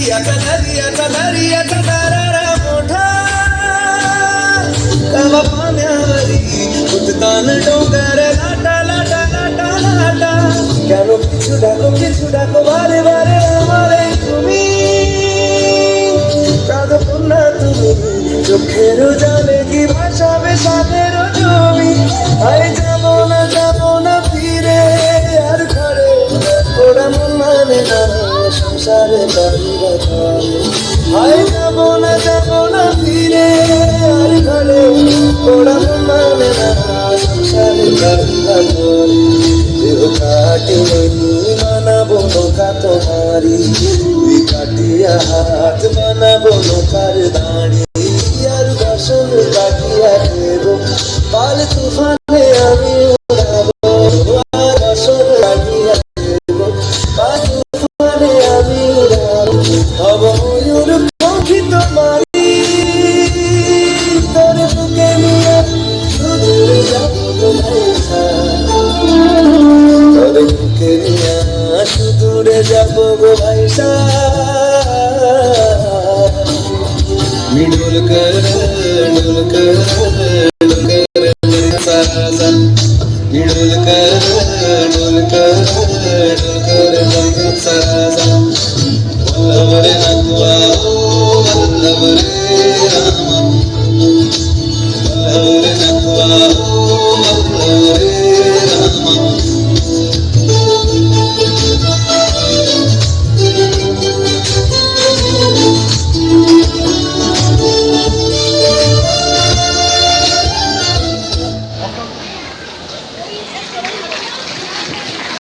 दर्याचा दारारा मोठा कवा पाण्यावरी उठतान डोंगर लाटा लाटा लाटा लाटा কেন কিছু ডাকো বারে বারে আমারে তুমি কাঁদো না তুমি চোখের জালে কি ভাসাবে সাদের জমি আই যাব না ফিরে আর ঘরে ওরা মন মানে না সংসারে বাড়িরা ঘরে আই যাব না ফিরে আর ঘরে ওরা মন মানে না সংসারে বাড়িরা ঘরে কাটি বানাবো নৌকা তোমারি তুই কাটিয়া হাত বানাবো নৌকার দাঁড়ি আর বাসন কাটিয়া দেব পাল তুফানে আমি উড়াবো আর বাসন কাটিয়া দেব পাল তুফানে আমি উড়াবো হব ময়ূর পাখি তোমারি তোর বুকে নিয়ে সুদূরে যাবো ভাইসা তোর বুকে নিয়ে সুদূরে যাবো গো ভাইসা डुल कर साजा डुल कर साजा वल्लभ रे नकुआ वल्लभ रे रामा वल्लभ रे नकुआ वल्लभ रे रामा